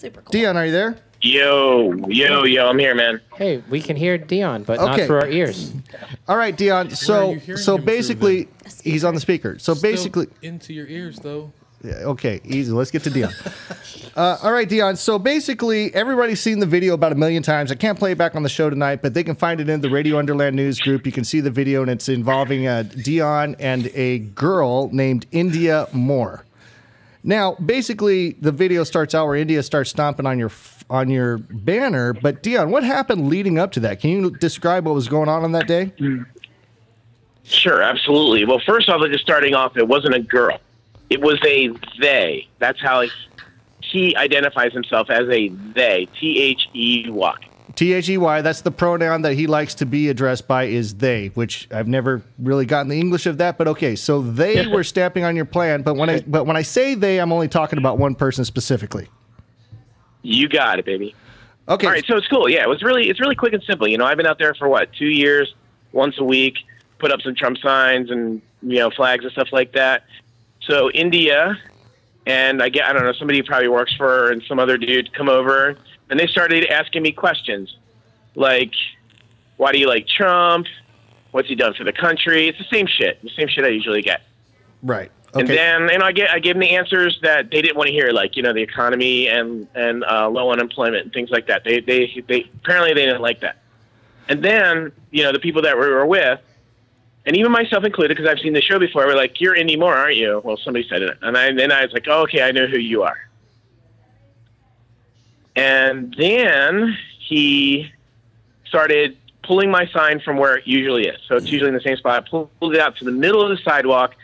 Super cool. Dion, are you there? Yo, I'm here, man. Hey, we can hear Dion, but not through our ears. All right, Dion. So basically, he's on the speaker. So basically, into your ears, though. Yeah, okay, easy. Let's get to Dion. All right, Dion. So basically, everybody's seen the video about 1 million times. I can't play it back on the show tonight, but they can find it in the Radio Underland news group. You can see the video, and it's involving Dion and a girl named Indya Moore. Now, basically, the video starts out where Indya starts stomping on your banner. But Dion, what happened leading up to that? Can you describe what was going on that day? Sure, absolutely. Well, first off, just starting off, it wasn't a girl. It was a they. That's how he identifies himself, as a they. T-H-E-Y. T-H-E-Y, that's the pronoun that he likes to be addressed by, is they, which I've never really gotten the English of that, but okay. So they were stamping on your plan, but when I say they, I'm only talking about one person specifically. You got it, baby. Okay. All right, so it's cool. Yeah, it's really quick and simple. You know, I've been out there for what, 2 years, once a week, put up some Trump signs and, flags and stuff like that. So Indya and I don't know, somebody who probably works for her and some other dude come over, and they started asking me questions like, why do you like Trump? What's he done for the country? It's the same shit I usually get. Right. Okay. And then, I gave them the answers that they didn't want to hear, like, the economy and low unemployment and things like that. They apparently they didn't like that. And then, the people that we were with, and even myself included, because I've seen the show before, we're like, you're Indya Moore, aren't you? Well, somebody said it. And then I was like, oh, okay, I know who you are. And then he started pulling my sign from where it usually is. So it's usually in the same spot. I pulled it out to the middle of the sidewalk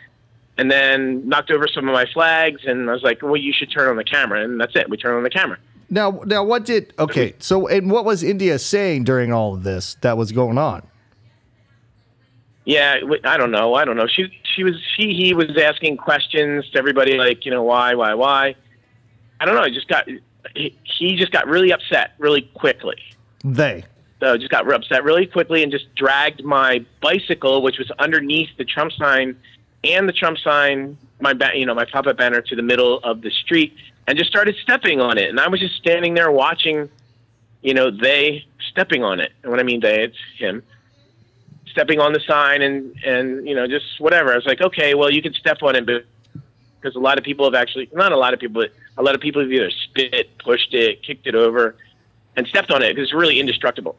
and then knocked over some of my flags. And I was like, well, you should turn on the camera. And that's it. We turned on the camera. Now what did, okay, so, and what was Indya saying during all of this that was going on? Yeah, I don't know. He was asking questions to everybody, like, why? I don't know. He just got really upset really quickly. So just got upset really quickly and just dragged my bicycle, which was underneath the Trump sign and the Trump sign, my pop-up banner, to the middle of the street, and just started stepping on it. And I was just standing there watching, they stepping on it. And when I mean they, it's him. Stepping on the sign and just whatever. I was like, okay, well, you can step on it, but because a lot of people have actually, not a lot of people, but a lot of people have either spit, pushed it, kicked it over, and stepped on it because it's really indestructible.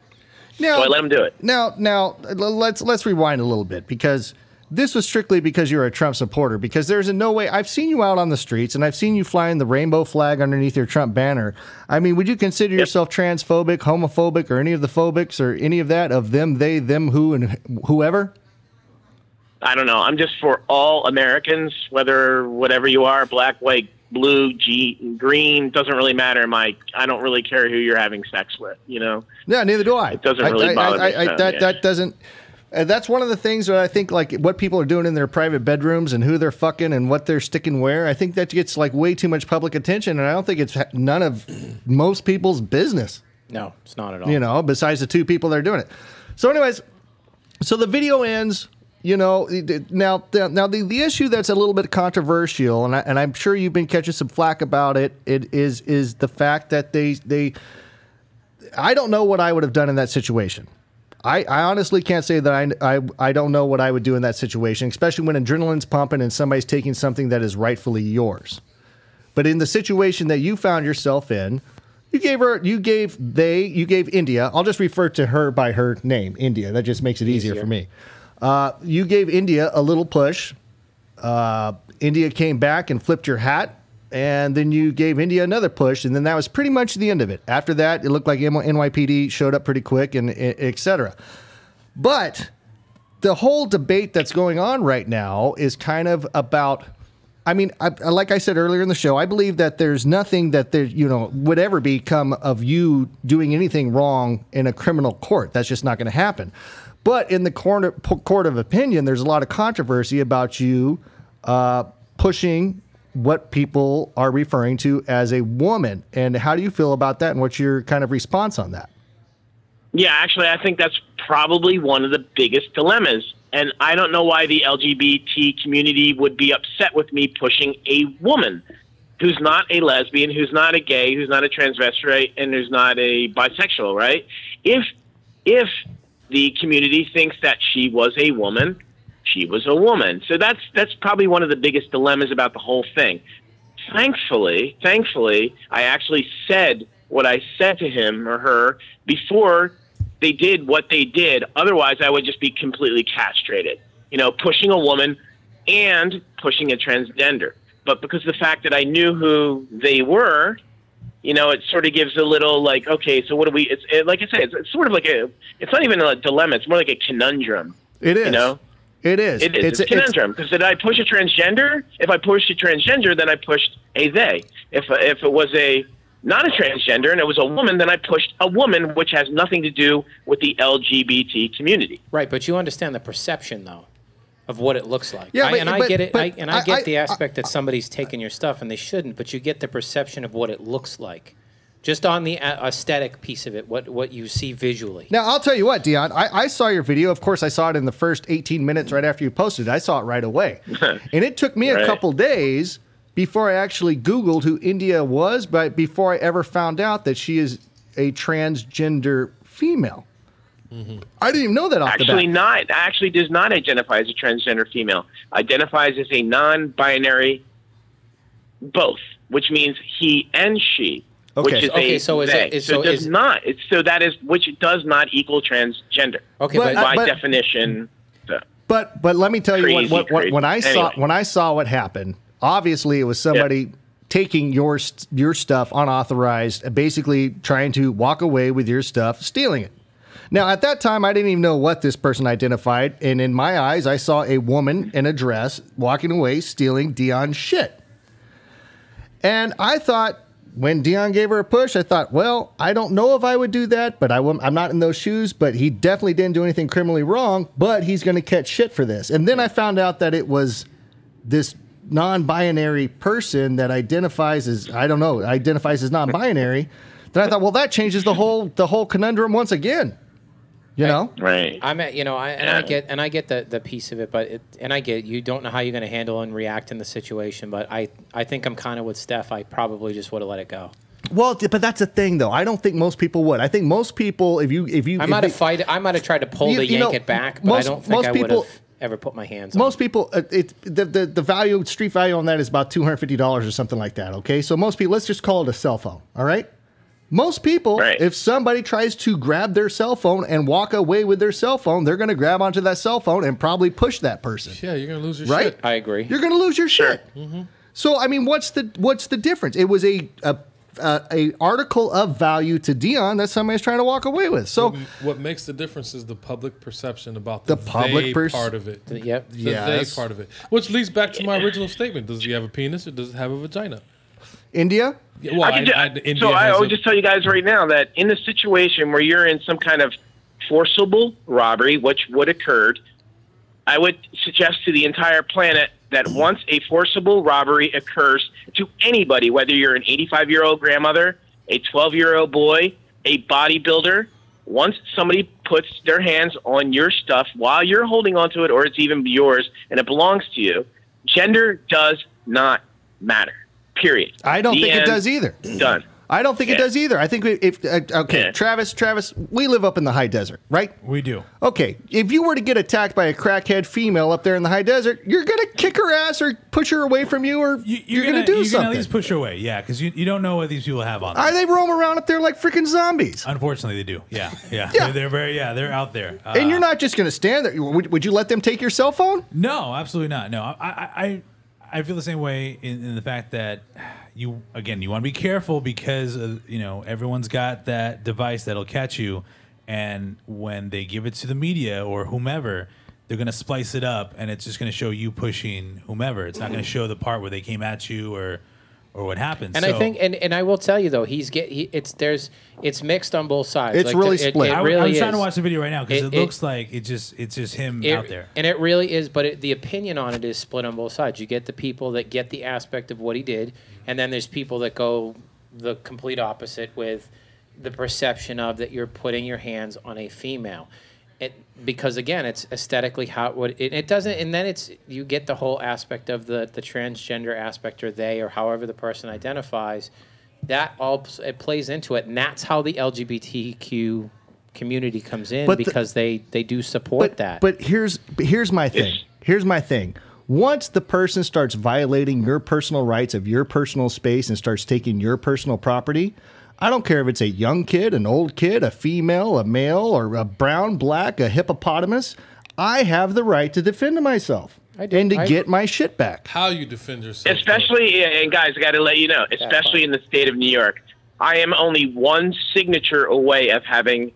So I let them do it. Now, let's rewind a little bit, because this was strictly because you're a Trump supporter, because there's no way. I've seen you out on the streets, and I've seen you flying the rainbow flag underneath your Trump banner. I mean, would you consider yourself transphobic, homophobic, or any of the phobics, or any of that, of them, they, them, who, and whoever? I don't know. I'm just for all Americans, whatever you are, black, white, blue, green, doesn't really matter. I don't really care who you're having sex with, Yeah, neither do I. It doesn't really bother me. That doesn't... that's one of the things that I think, like, what people are doing in their private bedrooms and who they're fucking and what they're sticking where. I think that gets, like, way too much public attention, and I don't think it's none of most people's business. No, it's not at all. Besides the two people that are doing it. So anyways, so the video ends, now the issue that's a little bit controversial, and I'm sure you've been catching some flack about it, is the fact that they I don't know what I would have done in that situation. I honestly can't say that I don't know what I would do in that situation, especially when adrenaline's pumping and somebody's taking something that is rightfully yours. But in the situation that you found yourself in, you gave Indya, I'll just refer to her by her name, Indya. That just makes it easier for me. You gave Indya a little push. Indya came back and flipped your hat. And then you gave Indya another push, and then that was pretty much the end of it. After that, it looked like NYPD showed up pretty quick, and et cetera. But the whole debate that's going on right now is kind of about, like I said earlier in the show, I believe that there's nothing that would ever become of you doing anything wrong in a criminal court. That's just not going to happen. But in the court of opinion, there's a lot of controversy about you pushing what people are referring to as a woman. And how do you feel about that, and what's your kind of response on that? Yeah, actually, I think that's probably one of the biggest dilemmas. And I don't know why the LGBT community would be upset with me pushing a woman. who's not a lesbian, who's not a gay, who's not a transvestite, and who's not a bisexual, right? If the community thinks that she was a woman, she was a woman. So that's probably one of the biggest dilemmas about the whole thing. Thankfully, I actually said what I said to him or her before they did what they did. Otherwise, I would just be completely castrated, pushing a woman and pushing a transgender. But because of the fact that I knew who they were, it sort of gives a little like, okay, so what do we, like I said, it's sort of like it's not even a dilemma. It's more like a conundrum. It is. It is. It's a conundrum. Because did I push a transgender? If I pushed a transgender, then I pushed a they. If it was not a transgender and it was a woman, then I pushed a woman, which has nothing to do with the LGBT community. Right, but you understand the perception, though, of what it looks like. Yeah, I get it. I get the aspect that somebody's taking your stuff and they shouldn't, but you get the perception of what it looks like. Just on the aesthetic piece of it, what you see visually. Now, I'll tell you what, Dion, I saw your video. Of course, I saw it in the first 18 minutes right after you posted it. I saw it right away. And it took me a couple days before I actually Googled who Indya was, but before I ever found out that she is a transgender female. Mm-hmm. I didn't even know that off the bat. Actually does not identify as a transgender female. Identifies as a non-binary both, which means he and she. Okay. Which which does not equal transgender. Okay, by definition. But let me tell you what when I saw what happened. Obviously, it was somebody taking your stuff unauthorized, basically trying to walk away with your stuff, stealing it. Now, at that time, I didn't even know what this person identified, and in my eyes, I saw a woman in a dress walking away, stealing Dion's shit. And I thought, when Dion gave her a push, I thought, well, I don't know if I would do that, but I'm not in those shoes. But he definitely didn't do anything criminally wrong, but he's going to catch shit for this. And then I found out that it was this non-binary person that identifies as, non-binary. Then I thought, well, that changes the whole conundrum once again. Right. I get the piece of it, but I get you don't know how you're going to handle and react in the situation. But I think I'm kind of with Steph. I probably just would have let it go. Well, but that's the thing, though. I don't think most people would. I think most people, if you, I might have tried to pull yank it back, but I don't think I would have ever put my hands on it. Most people, the street value on that is about $250 or something like that. Okay, so most people, let's just call it a cell phone. All right. Most people, if somebody tries to grab their cell phone and walk away with their cell phone, they're going to grab onto that cell phone and probably push that person. Yeah, you're going to lose your shit. I agree. You're going to lose your shit. Mm-hmm. So, I mean, what's the difference? It was a article of value to Dion that somebody's trying to walk away with. So, what makes the difference is the public perception about the public part of it. The they part of it. Which leads back to my original statement. Does he have a penis or does it have a vagina? Indya? Yeah, well, I would just tell you guys right now that in the situation where you're in some kind of forcible robbery, which would occurred, I would suggest to the entire planet that once a forcible robbery occurs to anybody, whether you're an 85-year-old grandmother, a 12-year-old boy, a bodybuilder, once somebody puts their hands on your stuff while you're holding onto it or it's even yours and it belongs to you, gender does not matter. Period. I don't think it does either. Done. I don't think it does either. I think Travis, we live up in the high desert, right? We do. Okay, if you were to get attacked by a crackhead female up there in the high desert, you're going to kick her ass or push her away from you, or you're going to do something. You're going to at least push her away, yeah, because you don't know what these people have on them. They roam around up there like freaking zombies. Unfortunately, they do. Yeah. They're out there. And you're not just going to stand there. Would you let them take your cell phone? No, absolutely not. No, I feel the same way in the fact that you want to be careful because everyone's got that device that'll catch you, and when they give it to the media or whomever, they're going to splice it up and it's just going to show you pushing whomever. It's not going to show the part where they came at you or what happens. And I think, and I will tell you though, it's mixed on both sides. It's really split. I'm trying to watch the video right now because it looks like it's just him out there. And it really is, but the opinion on it is split on both sides. You get the people that get the aspect of what he did, and then there's people that go the complete opposite with the perception of that you're putting your hands on a female. because again, it's aesthetically how it would. It doesn't, and then you get the whole aspect of the transgender aspect, or they, or however the person identifies. That all it plays into it, and that's how the LGBTQ community comes in, because they do support that. But here's my thing. Here's my thing. Once the person starts violating your personal rights of your personal space and starts taking your personal property, I don't care if it's a young kid, an old kid, a female, a male, or a brown, black, a hippopotamus. I have the right to defend myself and to get my shit back. How you defend yourself? Especially, and guys, I got to let you know, especially in the state of New York, I am only one signature away of having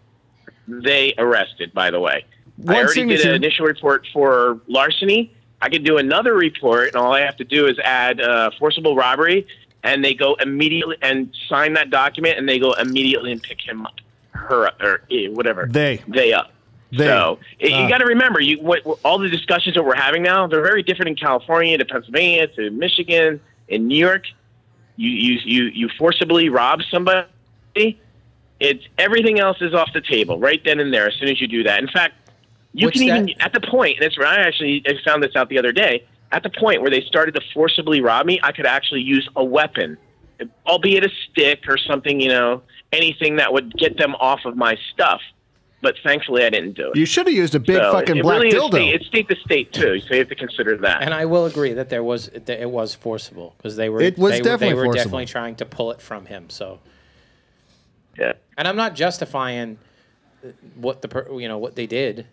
they arrested, by the way. I already did an initial report for larceny. I could do another report, and all I have to do is add forcible robbery, and they go immediately and sign that document, and they go immediately and pick him up, her up, or whatever. They up. So you got to remember, all the discussions that we're having now, they're very different in California to Pennsylvania to Michigan. In New York, you forcibly rob somebody. It's everything else is off the table right then and there as soon as you do that. In fact, you can even at the point, and it's I found this out the other day. At the point where they started to forcibly rob me, I could actually use a weapon, albeit a stick or something, anything that would get them off of my stuff. But thankfully, I didn't do it. You should have used a big fucking black dildo. It's state to state too, so you have to consider that. And I will agree that it was forcible, because they were definitely trying to pull it from him. So yeah. And I'm not justifying what what they did,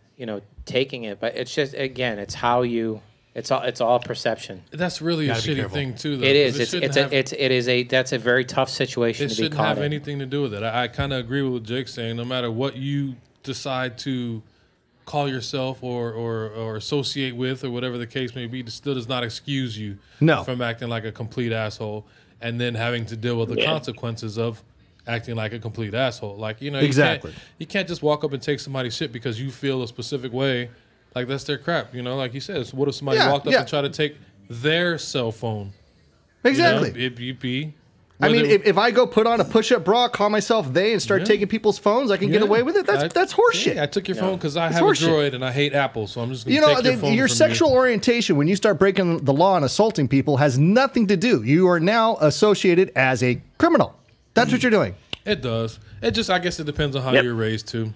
taking it, but it's just, again, it's how you. It's all perception. That's really a shitty thing too, though. It is. That's a very tough situation to be caught in. It shouldn't have anything to do with it. I kind of agree with what Jake's saying. No matter what you decide to call yourself or associate with, or whatever the case may be, it still does not excuse you from acting like a complete asshole and then having to deal with the consequences of acting like a complete asshole. Like, exactly. You can't just walk up and take somebody's shit because you feel a specific way. Like, that's their crap, like you said. So what if somebody walked up and tried to take their cell phone? Exactly. If I go put on a push-up bra, call myself they, and start taking people's phones, I can get away with it. That's horseshit. I took your phone because I have a Droid and I hate Apple, so I'm just going to take your phone your from sexual orientation, when you start breaking the law and assaulting people, has nothing to do. You are now associated as a criminal. That's what you're doing. It does. I guess it depends on how you're raised, too.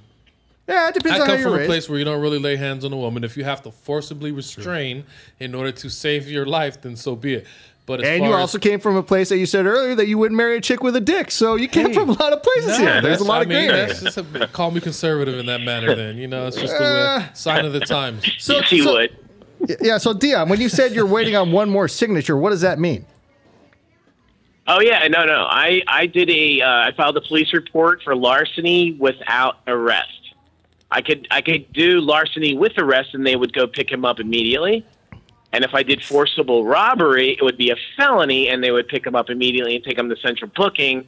Yeah, it depends on how you're raised. I come from a place where you don't really lay hands on a woman. If you have to forcibly restrain in order to save your life, then so be it. But you also came from a place that you said earlier that you wouldn't marry a chick with a dick. So you came from a lot of places here. There's a lot of gray area. Call me conservative in that manner then. It's just a sign of the times. So Dion, when you said you're waiting on one more signature, what does that mean? Oh, yeah. No. I did I filed a police report for larceny without arrest. I could do larceny with arrest, and they would go pick him up immediately. And if I did forcible robbery, it would be a felony, and they would pick him up immediately and take him to central booking,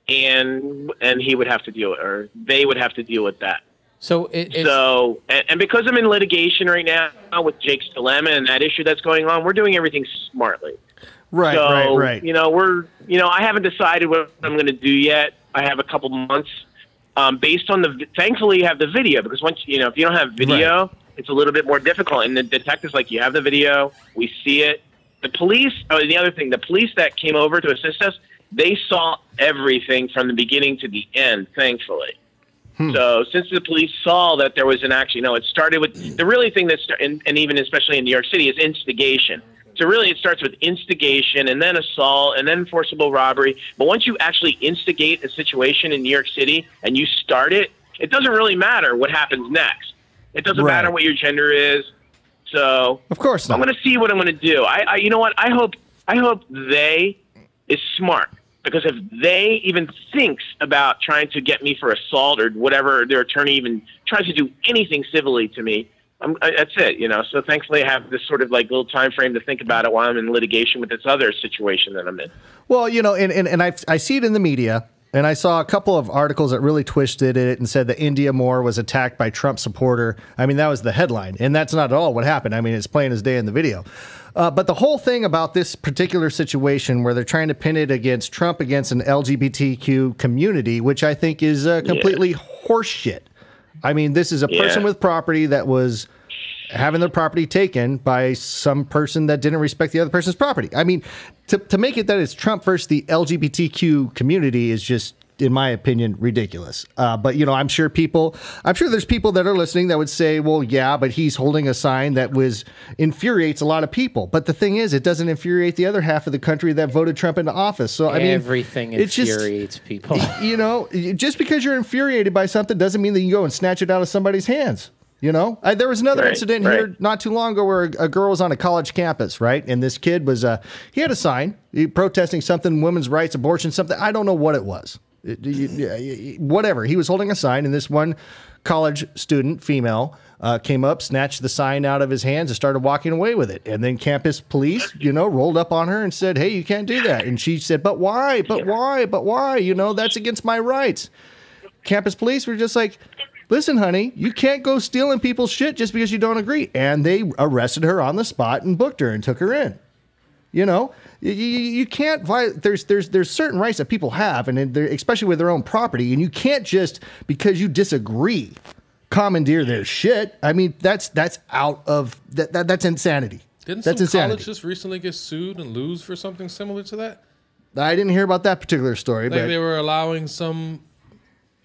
and he would have to deal with, or they would have to deal with that. So and because I'm in litigation right now with Jake's dilemma and that issue that's going on, we're doing everything smartly. Right. I haven't decided what I'm going to do yet. I have a couple months. Based on thankfully you have the video, because once, if you don't have video, it's a little bit more difficult. And the detective's like, you have the video, we see it. The police, the other thing, the police that came over to assist us, they saw everything from the beginning to the end, thankfully. So since the police saw that there was an action, it started with the really thing and even especially in New York City, is instigation. So really it starts with instigation and then assault and then forcible robbery. But once you actually instigate a situation in New York City and you start it, it doesn't really matter what happens next. It doesn't matter what your gender is. So of course not. I'm going to see what I'm going to do. You know what? I hope they is smart, because if they even thinks about trying to get me for assault or whatever, their attorney even tries to do anything civilly to me, that's it, So thankfully I have this sort of like little time frame to think about it while I'm in litigation with this other situation that I'm in. Well, and I see it in the media, and I saw a couple of articles that really twisted it and said that Indya Moore was attacked by Trump supporter. I mean, that was the headline, and that's not at all what happened. I mean, it's plain as day in the video. But the whole thing about this particular situation where they're trying to pin it against Trump against an LGBTQ community, which I think is completely horseshit. I mean, this is a person with property that was having their property taken by some person that didn't respect the other person's property. I mean, to make it that it's Trump versus the LGBTQ community is just, in my opinion, ridiculous. But, you know, I'm sure there's people that are listening that would say, well, yeah, but he's holding a sign that infuriates a lot of people. But the thing is, it doesn't infuriate the other half of the country that voted Trump into office. So, I mean, everything infuriates people. You know, just because you're infuriated by something doesn't mean that you can go and snatch it out of somebody's hands. You know, there was another incident here not too long ago where a girl was on a college campus, right? And this kid was, he had a sign protesting something, women's rights, abortion, something. I don't know what it was. Whatever. He was holding a sign, and this one college student, female, came up, snatched the sign out of his hands and started walking away with it. And then campus police, you know, rolled up on her and said, hey, you can't do that. And she said, but why? But why? But why? You know, that's against my rights. Campus police were just like, listen, honey, you can't go stealing people's shit just because you don't agree. And they arrested her on the spot and booked her and took her in. You know, you can't violate. There's certain rights that people have, and especially with their own property, and you can't just because you disagree commandeer their shit. I mean, that's out of that's insanity. Didn't some college just recently get sued and lose for something similar to that? I didn't hear about that particular story, like but they were allowing some.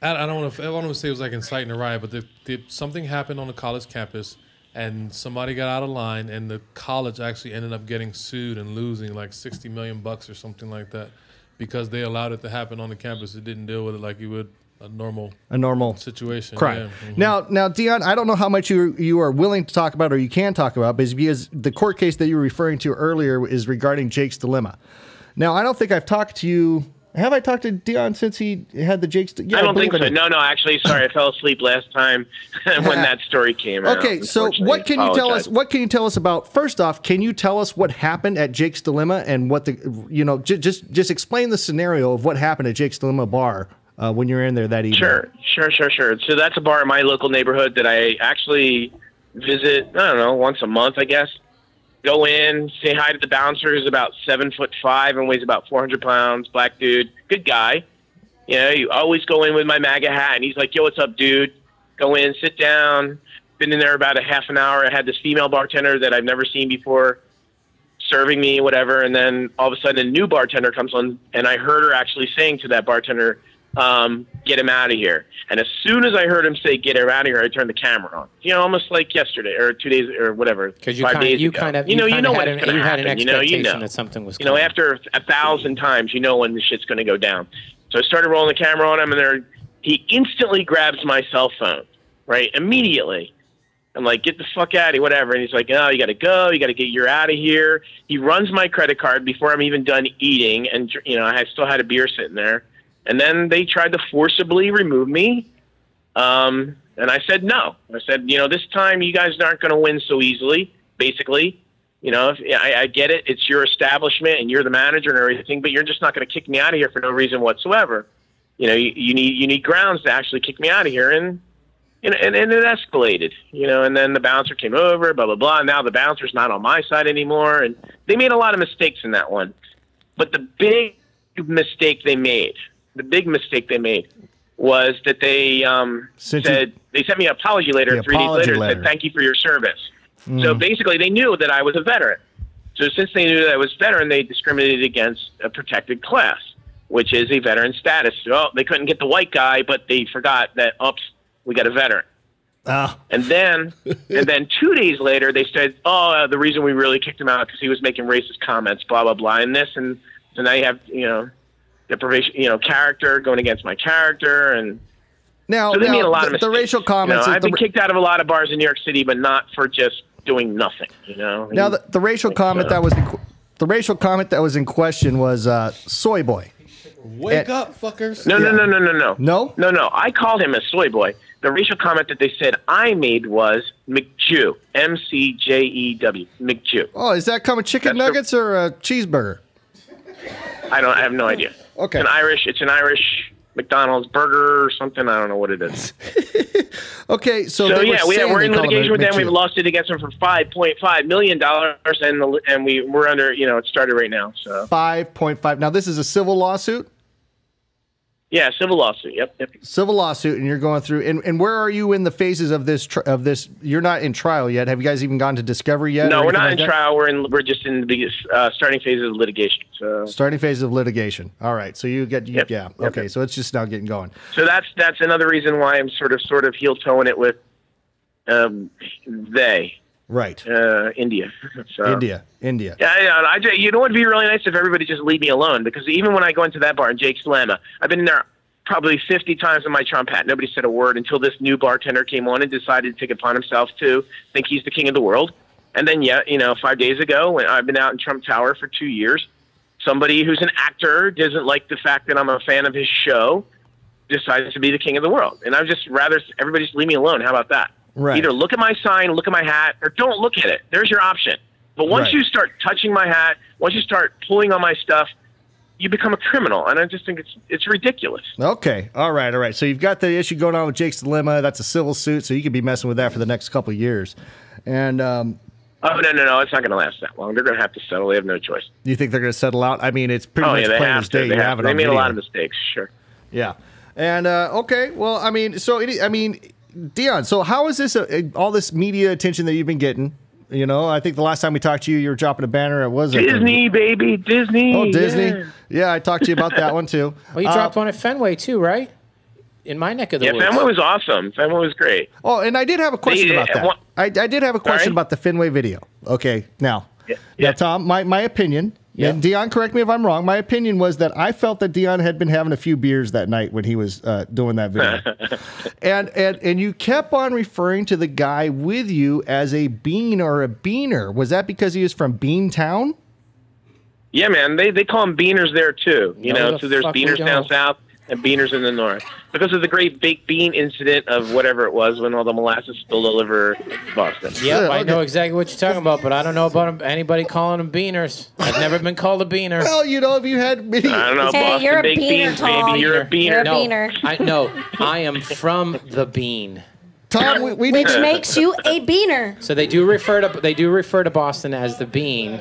I don't want to say it was like inciting a riot, but something happened on a college campus. And somebody got out of line, and the college actually ended up getting sued and losing like $60 million or something like that because they allowed it to happen on the campus. It didn't deal with it like you would a normal situation. Correct. Yeah. Now, Dion, I don't know how much you are willing to talk about or you can talk about, because the court case that you were referring to earlier is regarding Jake's dilemma. Now, I don't think I've talked to you. Have I talked to Dion since he had the Jake's? Yeah, I don't think so. No, actually, sorry, I fell asleep last time when that story came out. Okay, so what can you tell us? What can you tell us about? First off, can you tell us what happened at Jake's Dilemma and what just explain the scenario of what happened at Jake's Dilemma bar when you were in there that evening? Sure. So that's a bar in my local neighborhood that I actually visit. I don't know, once a month, I guess. Go in, say hi to the bouncer, who's about 7'5" and weighs about 400 pounds. Black dude, good guy. You know, you always go in with my MAGA hat, and he's like, "Yo, what's up, dude?" Go in, sit down. Been in there about a half an hour. I had this female bartender that I've never seen before serving me, whatever. And then all of a sudden, a new bartender comes on, and I heard her actually saying to that bartender, "Get him out of here." And as soon as I heard him say "get him out of here," I turned the camera on. You know, almost like yesterday or 2 days or whatever. Because you had an expectation that something was coming. You know, after 1,000 times, you know when the shit's going to go down. So I started rolling the camera on him, and he instantly grabs my cell phone, right? Immediately. I'm like, "Get the fuck out of here," whatever. And he's like, "Oh, you got to go. You got to get you're out of here." He runs my credit card before I'm even done eating, and you know, I still had a beer sitting there. And then they tried to forcibly remove me. And I said, no. I said, you know, this time you guys aren't going to win so easily, basically. You know, I get it. It's your establishment and you're the manager and everything, but you're just not going to kick me out of here for no reason whatsoever. You know, you need grounds to actually kick me out of here. And it escalated, you know, and then the bouncer came over, blah, blah, blah. And now the bouncer's not on my side anymore. And they made a lot of mistakes in that one. But the big mistake they made was that they said they sent me an apology letter 3 days later and said, "Thank you for your service." So basically, they knew that I was a veteran. So since they knew that I was a veteran, they discriminated against a protected class, which is a veteran status. Well, they couldn't get the white guy, but they forgot that, oops, we got a veteran. And then 2 days later, they said, "Oh, the reason we really kicked him out because he was making racist comments, blah blah blah." And this, and so now you have deprivation, character going against my character, and so they made a lot of mistakes. The racial comments. I've been kicked out of a lot of bars in New York City, but not for just doing nothing. Now the racial comment that was in question was soy boy. Wake up, fuckers! No. I called him a soy boy. The racial comment that they said I made was McJew, McJew, McJew. Oh, is that coming chicken nuggets or a cheeseburger? I have no idea. Okay. It's an Irish McDonald's burger or something. I don't know what it is. Okay, so we're in litigation with them. We've lost it against them for $5.5 million, and we're under. It started right now. So 5.5. Now this is a civil lawsuit. Yeah, civil lawsuit. Yep. Civil lawsuit, and you're going through. And where are you in the phases of this? You're not in trial yet. Have you guys even gone to discovery yet? No, we're not in trial. We're just in the starting phases of litigation. So starting phases of litigation. All right. So you get Okay. So it's just now getting going. So that's another reason why I'm sort of heel toeing it with they. Right. India. So. India. Yeah, you know what would be really nice if everybody just leave me alone, because even when I go into that bar in Jake's Dilemma, I've been in there probably 50 times in my Trump hat. Nobody said a word until this new bartender came on and decided to take it upon himself to think he's the king of the world. And then, 5 days ago, when I've been out in Trump Tower for 2 years, somebody who's an actor doesn't like the fact that I'm a fan of his show, decided to be the king of the world. And I'd just rather everybody just leave me alone. How about that? Right. Either look at my sign, look at my hat, or don't look at it. There's your option. But once you start touching my hat, once you start pulling on my stuff, you become a criminal. And I just think it's ridiculous. Okay. All right. So you've got the issue going on with Jake's Dilemma. That's a civil suit, so you could be messing with that for the next couple of years. And oh, no. It's not going to last that long. They're going to have to settle. They have no choice. You think they're going to settle out? I mean, it's pretty much plain as day. They made a lot of mistakes, sure. Yeah. And, okay. Well, Dion, so how is this all this media attention that you've been getting? I think the last time we talked to you, you were dropping a banner. It was Disney, baby, Disney. Oh, Disney. Yeah, I talked to you about that one too. Well, you dropped one at Fenway too, right? In my neck of the woods. Yeah, Fenway was awesome. Fenway was great. Oh, and I did have a question about that. I did have a question about the Fenway video. Okay, now, Tom, my opinion. Yeah. And Dion, correct me if I'm wrong. My opinion was that I felt that Dion had been having a few beers that night when he was doing that video, and you kept on referring to the guy with you as a bean or a beaner. Was that because he was from Beantown? Yeah, man. They call them beaners there too. So there's beaners down south and beaners in the north because of the great baked bean incident of whatever it was when all the molasses spilled all over Boston. Yep, I know exactly what you're talking about, but I don't know about anybody calling them beaners. I've never been called a beaner. Well, if you had many... I don't know, Boston you're a baked beaner, beans, Tom. baby. You're a beaner. I am from the bean. Tom, which makes you a beaner. So they do refer to Boston as the bean.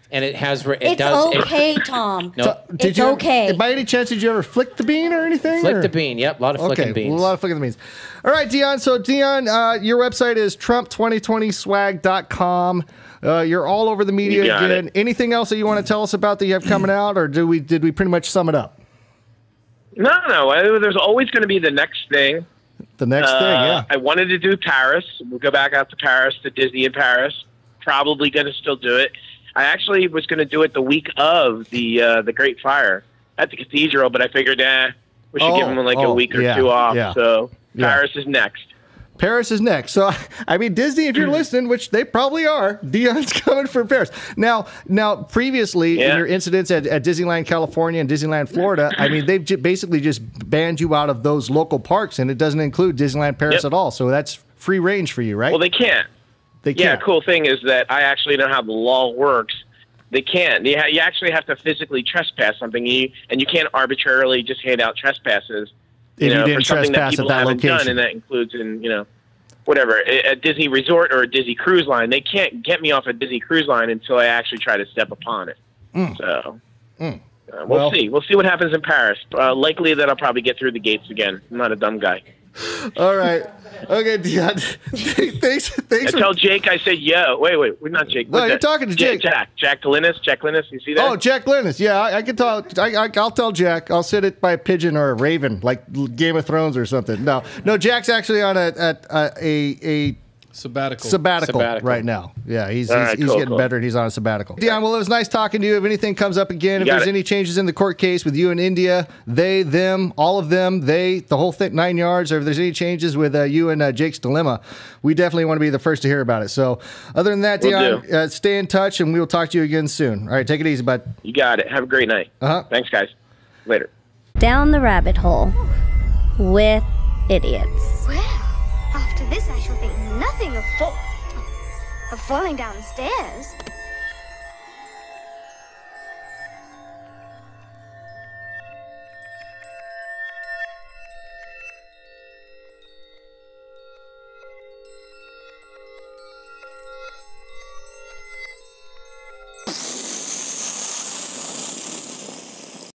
And it's okay, Tom. No, it's okay. By any chance, did you ever flick the bean or anything? Flick the bean, yep. A lot of flicking beans. A lot of flicking the beans. All right, Dion. So, Dion, your website is Trump2020swag.com. You're all over the media again. Anything else that you want to tell us about that you have coming out, or did we pretty much sum it up? No. There's always going to be the next thing. The next thing, yeah. I wanted to do Paris. We'll go back out to Paris, to Disney in Paris. Probably going to still do it. I actually was going to do it the week of the Great Fire at the cathedral, but I figured, we should give them a week or two off. Yeah. So Paris is next. Paris is next. So, Disney, if you're listening, which they probably are, Dion's coming for Paris. Now, previously, in your incidents at Disneyland, California and Disneyland, Florida, they've basically just banned you out of those local parks, and it doesn't include Disneyland Paris at all. So that's free range for you, right? Well, they can't. Cool thing is that I actually know how the law works. They can't. You actually have to physically trespass something, and you can't arbitrarily just hand out trespasses. If you didn't for something that trespass people at that haven't location. done, and that includes whatever, a Disney resort or a Disney cruise line. They can't get me off a Disney cruise line until I actually try to step upon it. So we'll see. We'll see what happens in Paris. Likely that I'll probably get through the gates again. I'm not a dumb guy. All right. Okay, Dion. Thanks. Tell Jake I said, yo. Wait. We're not Jake. No, you're talking to Jake. Jack Linus. You see that? Oh, Jack Linus. Yeah, I can talk. I'll tell Jack. I'll sit it by a pigeon or a raven, like Game of Thrones or something. No, Jack's actually on a sabbatical right now. Yeah, he's getting better, and he's on a sabbatical. Dion, well, it was nice talking to you. If anything comes up again, if there's any changes in the court case with you and India, they, them, all of them, the whole thing, 9 yards, or if there's any changes with you and Jake's Dilemma, we definitely want to be the first to hear about it. So other than that, Dion, stay in touch, and we will talk to you again soon. All right, take it easy, bud. You got it. Have a great night. Thanks, guys. Later. Down the rabbit hole with idiots. Well, after this I shall think nothing of falling down the stairs.